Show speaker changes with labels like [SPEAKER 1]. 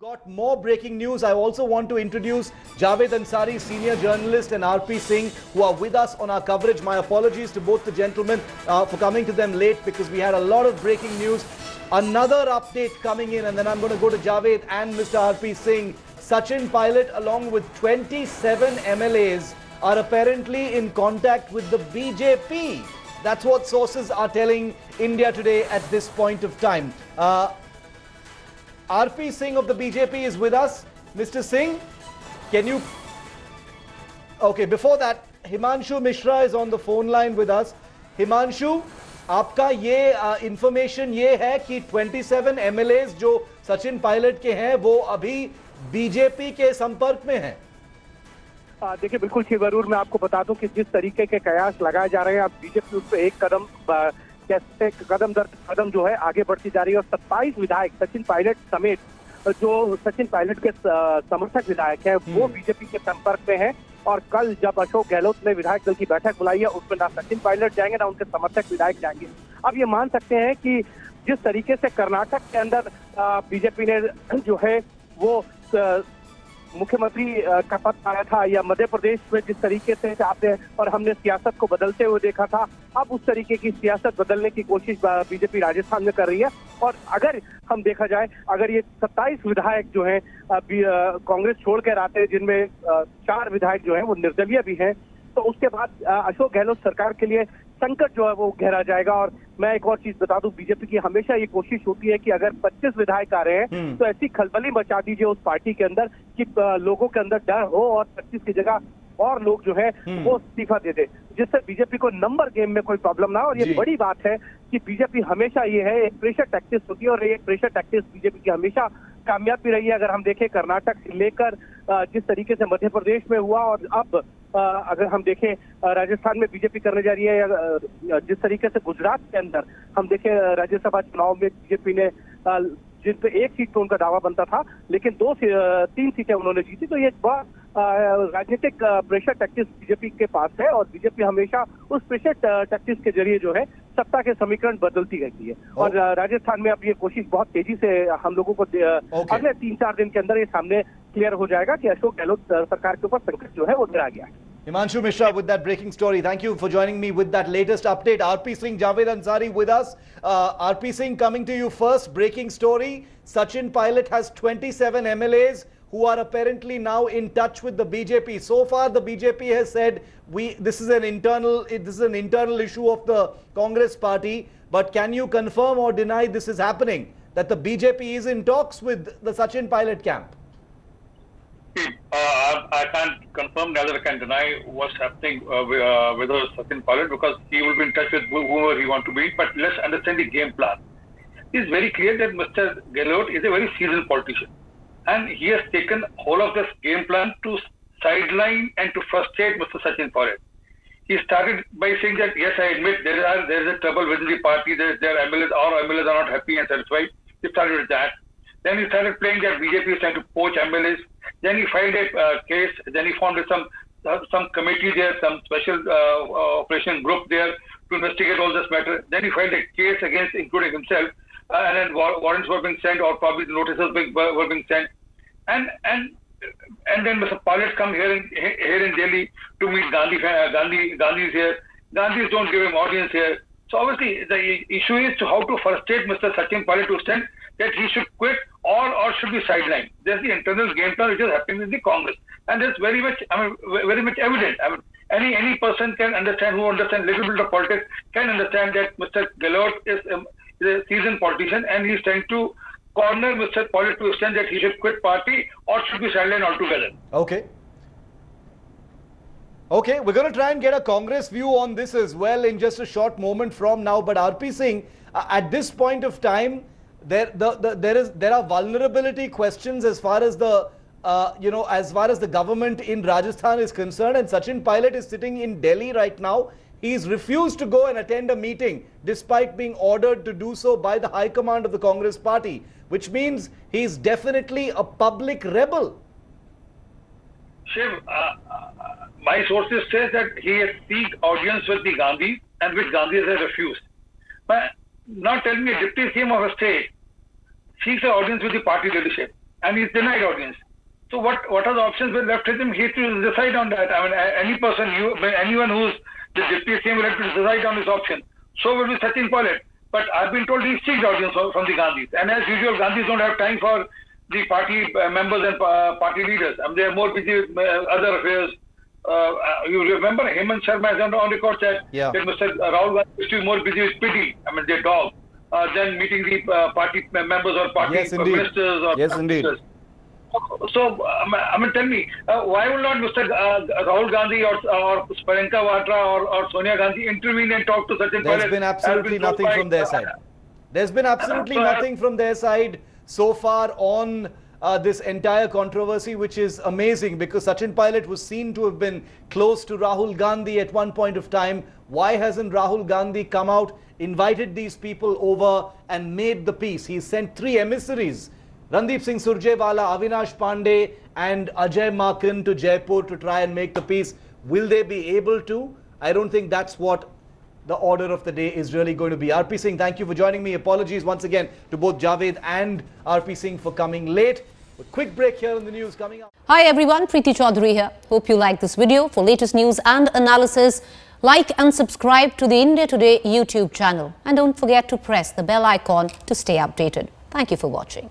[SPEAKER 1] Got more breaking news. I also want to introduce Javed Ansari, senior journalist, and RP Singh, who are with us on our coverage. My apologies to both the gentlemen for coming to them late because we had a lot of breaking news. Another update coming in, and then I'm going to go to Javed and Mr. RP Singh. Sachin Pilot, along with 27 MLAs, are apparently in contact with the BJP. That's what sources are telling India Today at this point of time. RP Singh of the BJP is with us. Mr. Singh, can you... Okay, before that, Himanshu Mishra is on the phone line with us. Himanshu, आपका ये information ये है कि 27 MLAs जो सचिन पायलट के हैं वो अभी बीजेपी के संपर्क में हैं।
[SPEAKER 2] देखिए बिल्कुल शिवरूर, मैं आपको बता दूं कि जिस तरीके के कयास लगाए जा रहे हैं, अब बीजेपी उस पर एक कदम कैसे कदम दर कदम जो है आगे बढ़ती जा रही है। और 27 विधायक सचिन पायलट समेत जो सचिन पायलट के समर्थक विधायक हैं वो बीजेपी के संपर्क में हैं। और कल जब अशोक गहलोत ने विधायक दल की बैठक बुलाई है उसमें ना सचिन पायलट जाएंगे ना उनके समर्थक विधायक जाएंगे। अब ये मान सकते हैं कि जिस तरीके से कर्नाटक के अंदर बीजेपी ने जो है वो मुख्यमंत्री का पद पाया था, या मध्य प्रदेश में जिस तरीके से आपने और हमने सियासत को बदलते हुए देखा था, अब उस तरीके की सियासत बदलने की कोशिश बीजेपी राजस्थान में कर रही है। और अगर हम देखा जाए, अगर ये 27 विधायक जो हैं कांग्रेस छोड़ कर आते हैं, जिनमें 4 विधायक जो हैं वो निर्दलीय भी हैं, तो उसके बाद अशोक गहलोत सरकार के लिए संकट जो है वो गहरा जाएगा। और मैं एक और चीज बता दूं, बीजेपी की हमेशा ये कोशिश होती है कि अगर 25 विधायक आ रहे हैं तो ऐसी खलबली मचा दीजिए उस पार्टी के अंदर कि लोगों के अंदर डर हो और 25 की जगह और लोग जो है वो इस्तीफा दे दे, जिससे बीजेपी को नंबर गेम में कोई प्रॉब्लम ना हो। और ये बड़ी बात है कि बीजेपी हमेशा ये है, एक प्रेशर टैक्टिक्स होती है और एक प्रेशर टैक्टिक्स बीजेपी की हमेशा कामयाब भी रही है। अगर हम देखें कर्नाटक से लेकर जिस तरीके से मध्य प्रदेश में हुआ, और अब अगर हम देखें राजस्थान में बीजेपी करने जा रही है, या जिस तरीके से गुजरात के अंदर हम देखें राज्यसभा चुनाव में बीजेपी ने जिन पे 1 सीट पे उनका दावा बनता था, लेकिन 3 सीटें उन्होंने जीती। तो ये बहुत राजनीतिक प्रेशर टैक्टिक्स बीजेपी के पास है और बीजेपी हमेशा उस प्रेशर टैक्टिक्स के जरिए जो है सत्ता के समीकरण बदलती रहती है। और राजस्थान में अब ये कोशिश बहुत तेजी से हम लोगों को अगले 3-4 दिन के अंदर ये सामने क्लियर हो जाएगा कि अशोक गहलोत सरकार के ऊपर संकट जो है वो गिरा गया है।
[SPEAKER 1] Himanshu Mishra with that breaking story. Thank you for joining me with that latest update. RP Singh, Javed Ansari with us. RP Singh, coming to you first. Breaking story. Sachin Pilot has 27 MLAs who are apparently now in touch with the BJP. So far, the BJP has said this is an internal issue of the Congress party. But can you confirm or deny this is happening? That the BJP is in talks with the Sachin Pilot camp?
[SPEAKER 3] I can't confirm, neither I can deny what's happening with Sachin Pilot, because he will be in touch with whoever he wants to be. But let's understand the game plan. It's very clear that Mr. Gehlot is a very seasoned politician, and he has taken whole of this game plan to sideline and to frustrate Mr. Sachin Pilot. He started by saying that, yes, I admit there is a trouble within the party. There are MLAs, our MLAs are not happy and satisfied. He started with that. Then he started playing that BJP is trying to poach MLAs. Then he filed a case. Then he formed some committee there, some special operation group there to investigate all this matter. Then he filed a case against, including himself, and then warrants were being sent, or probably notices were being sent. And then Mr. Pilot come here in Delhi to meet Gandhi. Gandhi is here. Gandhis don't give him audience here. So obviously the issue is how to frustrate Mr. Sachin Pilot to extent that he should quit or should be sidelined. There's the internal game plan which is happening in the Congress, and that's very much evident. Any person can understand, who understands little bit of politics, can understand that Mr. Gehlot is a seasoned politician, and he's trying to corner Mr. Pilot to extent that he should quit party or should be sidelined altogether.
[SPEAKER 1] Okay, we're going to try and get a Congress view on this as well in just a short moment from now. But RP Singh, at this point of time, there are vulnerability questions as far as the government in Rajasthan is concerned, and Sachin Pilot is sitting in Delhi right now. He's refused to go and attend a meeting despite being ordered to do so by the High Command of the Congress party, which means he's definitely a public rebel.
[SPEAKER 3] Shiv, my sources say that he has seek audience with the Gandhi, and which Gandhi has refused. But now tell me, a deputy CM of a state seeks an audience with the party leadership. and he's denied audience. So what are the options were left with him? He has to decide on that. I mean, any person, anyone who's the deputy CM will have to decide on his option. So will be Sachin Pilot. But I've been told he's seeked audience from the Gandhis. And as usual, Gandhis don't have time for the party members and party leaders. I mean, they are more busy with other affairs. You remember Hemant Sharma has on record that Mr. Rahul Gandhi is still more busy with pity, I mean, their dog, than meeting the party members or party ministers or ministers. So, I mean, tell me, why will not Mr. Rahul Gandhi or Priyanka Vatra or Sonia Gandhi intervene and talk to Sachin Pilot?
[SPEAKER 1] There's been absolutely nothing from their side. There's been absolutely nothing from their side so far on this entire controversy, which is amazing because Sachin Pilot was seen to have been close to Rahul Gandhi at one point of time. Why hasn't Rahul Gandhi come out, invited these people over and made the peace? He sent 3 emissaries, Randeep Singh Surjewala, Avinash Pandey and Ajay Maken to Jaipur to try and make the peace. Will they be able to? I don't think that's what the order of the day is really going to be. RP Singh, thank you for joining me. Apologies once again to both Javed and RP Singh for coming late. A quick break here in the news coming up.
[SPEAKER 4] Hi everyone, Preeti Chaudhary here. Hope you like this video. For latest news and analysis, like and subscribe to the India Today YouTube channel. And don't forget to press the bell icon to stay updated. Thank you for watching.